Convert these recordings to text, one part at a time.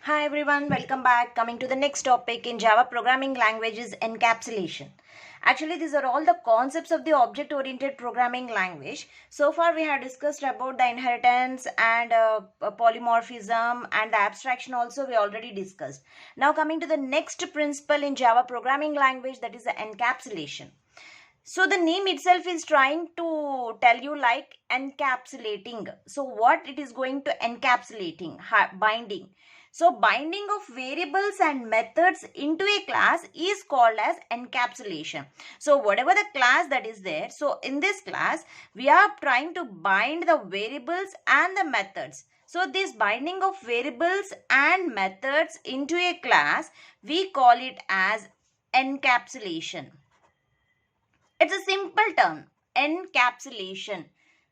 Hi everyone, welcome back. Coming to the next topic in Java programming language is encapsulation. Actually, these are all the concepts of the object-oriented programming language. So far, we have discussed about the inheritance and polymorphism and the abstraction also we already discussed. Now coming to the next principle in Java programming language, that is the encapsulation. So the name itself is trying to tell you like encapsulating. So what it is going to encapsulating, binding. So binding of variables and methods into a class is called as encapsulation. So whatever the class that is there, so in this class, we are trying to bind the variables and the methods. So this binding of variables and methods into a class, we call it as encapsulation. It's a simple term, encapsulation.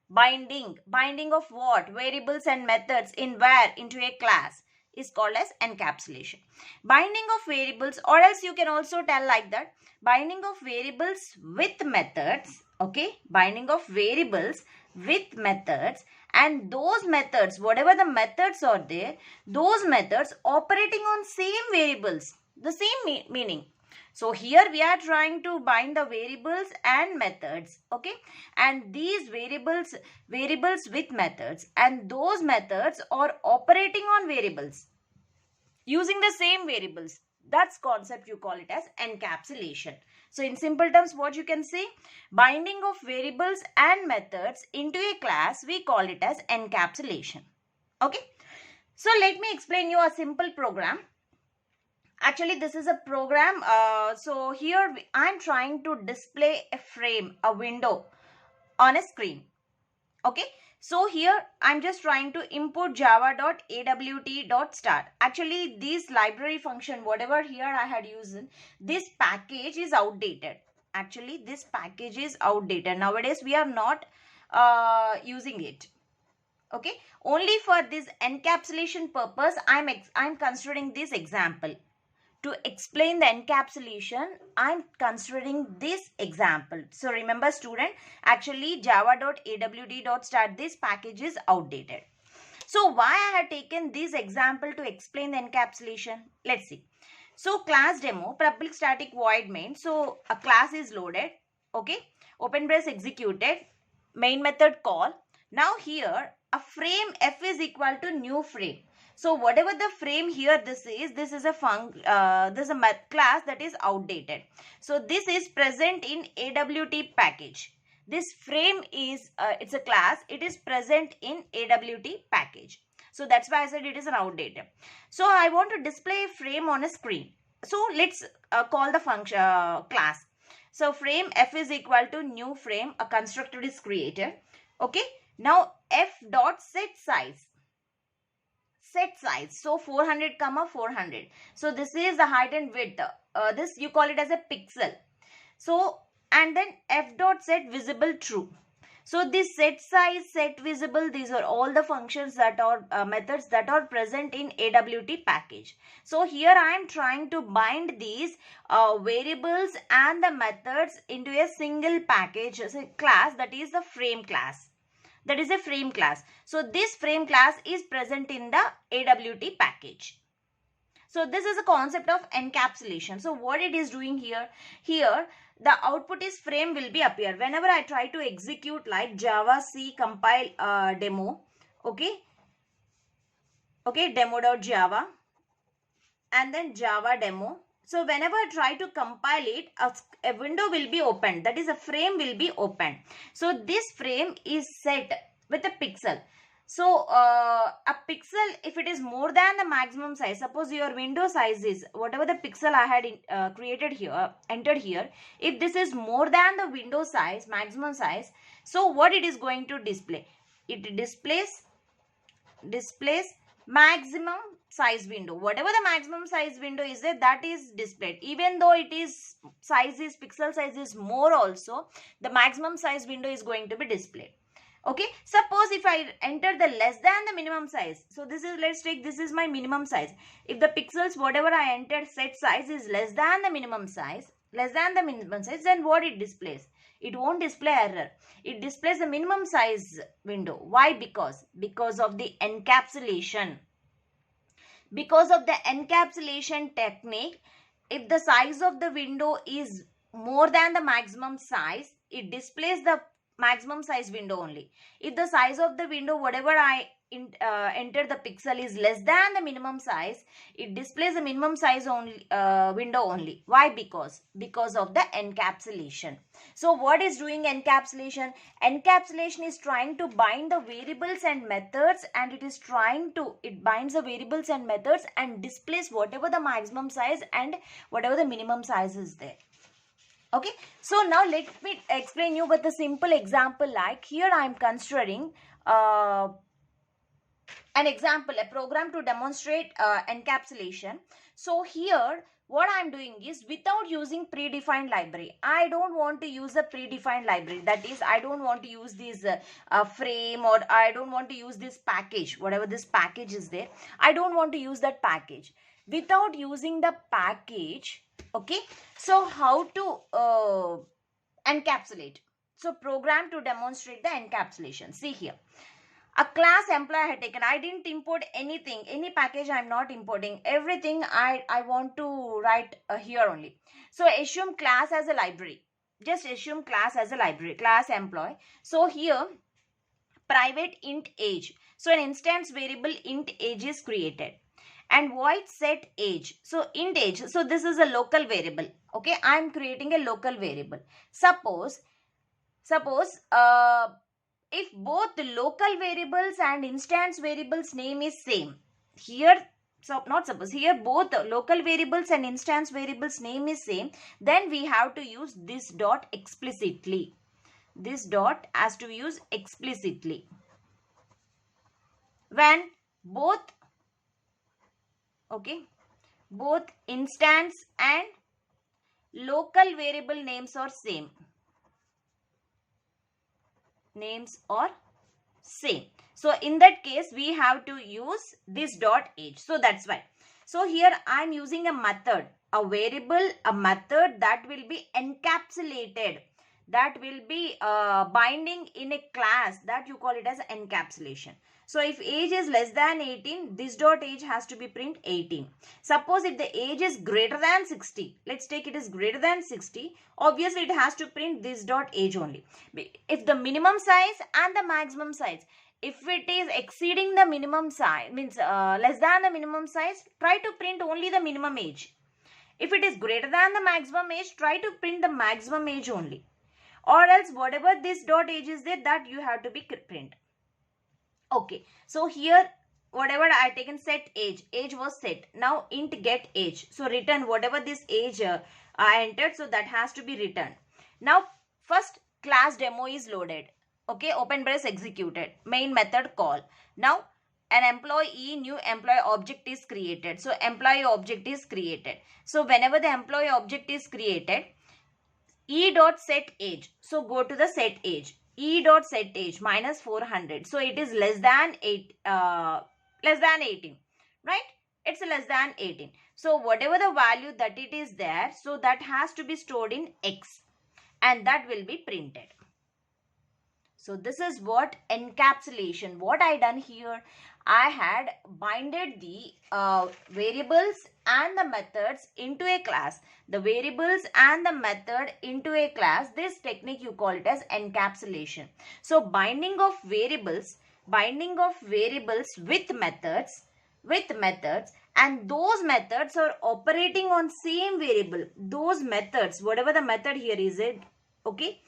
Binding of what? Variables and methods in where? Into a class is called as encapsulation. Binding of variables, or else you can also tell like that, binding of variables with methods, okay? Binding of variables with methods, and those methods, whatever the methods are there, those methods operating on same variables, the same meaning. So here we are trying to bind the variables and methods, okay? And these variables with methods, and those methods are operating on variables using the same variables. That's concept you call it as encapsulation. So in simple terms, what you can say, binding of variables and methods into a class, we call it as encapsulation, okay? So let me explain you a simple program. Actually, this is a program. So here I'm trying to display a frame, a window on a screen. Okay. So here I'm just trying to import java.awt.start. Actually, this library function, whatever here I had used, this package is outdated. Actually, this package is outdated. Nowadays, we are not using it. Okay. Only for this encapsulation purpose, I'm considering this example. To explain the encapsulation, I'm considering this example. So remember student, actually java.awt.start, this package is outdated. So why I have taken this example to explain the encapsulation? Let's see. So class demo, public static void main. So a class is loaded. Okay. Open brace executed. Main method call. Now here a frame f is equal to new frame. So whatever the frame here this is a class that is outdated. So this is present in AWT package. This frame is, it's a class, it is present in AWT package. So that's why I said it is an outdated. So I want to display a frame on a screen. So let's call the function class. So frame f is equal to new frame, a constructor is created. Okay. Now f dot set size. Set size, so 400 comma 400. So this is the height and width. This you call it as a pixel. So and then f dot set visible true. So this set size, set visible, these are all the functions that are methods that are present in AWT package. So here I am trying to bind these variables and the methods into a single package, as a class, that is the frame class. That is a frame class. So this frame class is present in the AWT package. So this is a concept of encapsulation. So what it is doing here? Here the output is frame will be appear. Whenever I try to execute like Java C compile demo. Okay. Okay. Demo.java. And then Java demo. So whenever I try to compile it, a window will be opened. That is, a frame will be opened. So this frame is set with a pixel. So a pixel, if it is more than the maximum size, suppose your window size is whatever the pixel I had created here, entered here. If this is more than the window size, maximum size, so what it is going to display? It displays maximum size window. Whatever the maximum size window is there, that is displayed. Even though it is pixel size is more also, the maximum size window is going to be displayed. Okay. Suppose if I enter the less than the minimum size. So this is, let's take, this is my minimum size. If the pixels, whatever I entered set size is less than the minimum size, then what it displays? It won't display error. It displays the minimum size window. Why? Because of the encapsulation. Because of the encapsulation technique, if the size of the window is more than the maximum size, it displays the maximum size window only. If the size of the window, whatever I enter the pixel, is less than the minimum size, it displays the minimum size only window only. Why? Because of the encapsulation. So what is doing encapsulation? Encapsulation is trying to bind the variables and methods, and it binds the variables and methods and displays whatever the maximum size and whatever the minimum size is there. Okay, so now let me explain you with a simple example. Like here I am considering an example, a program to demonstrate encapsulation. So here what I am doing is, without using predefined library, I don't want to use a predefined library. That is, I don't want to use this frame, or I don't want to use this package, whatever this package is there. I don't want to use that package. Without using the package, okay, so how to encapsulate? So program to demonstrate the encapsulation. See here, a class employee I had taken. I didn't import anything, any package I am not importing. Everything I want to write here only. So assume class as a library. Just assume class as a library, class employee. So here private int age. So an instance variable int age is created. And void set age. So int age. So this is a local variable. Okay, I am creating a local variable. Suppose if both the local variables and instance variables name is same. Here, so not suppose, here both the local variables and instance variables name is same, then we have to use this dot explicitly. This dot has to be used explicitly. When both, okay, both instance and local variable names are same. Names are same. So in that case, we have to use this dot age. So that's why. So here I am using a method, a variable, a method that will be encapsulated, that will be binding in a class, that you call it as encapsulation. So if age is less than 18, this dot age has to be print 18. Suppose if the age is greater than 60, let's take it is greater than 60, obviously it has to print this dot age only. If the minimum size and the maximum size, if it is exceeding the minimum size, means less than the minimum size, try to print only the minimum age. If it is greater than the maximum age, try to print the maximum age only. Or else whatever this dot age is there, that you have to be print. Okay, so here whatever I taken set age, age was set. Now int get age. So return whatever this age I entered, so that has to be returned. Now first class demo is loaded. Okay, open brace executed. Main method call. Now an employee new employee object is created. So employee object is created. So whenever the employee object is created, e.set age. So go to the set age. E.set age minus 400. So it is less than 18, right? It's less than 18. So whatever the value that it is there, so that has to be stored in X, and that will be printed. So this is what encapsulation. What I done here, I had binded the variables and the methods into a class. The variables and the method into a class. This technique you call it as encapsulation. So binding of variables with methods, and those methods are operating on same variable. Those methods, whatever the method here is it, okay,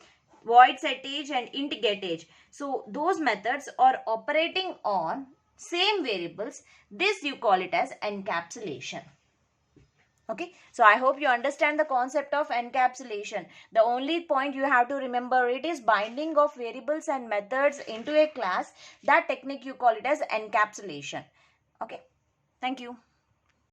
void set age and int get age. So those methods are operating on same variables. This you call it as encapsulation. Okay, so I hope you understand the concept of encapsulation. The only point you have to remember, it is binding of variables and methods into a class. That technique you call it as encapsulation. Okay, thank you.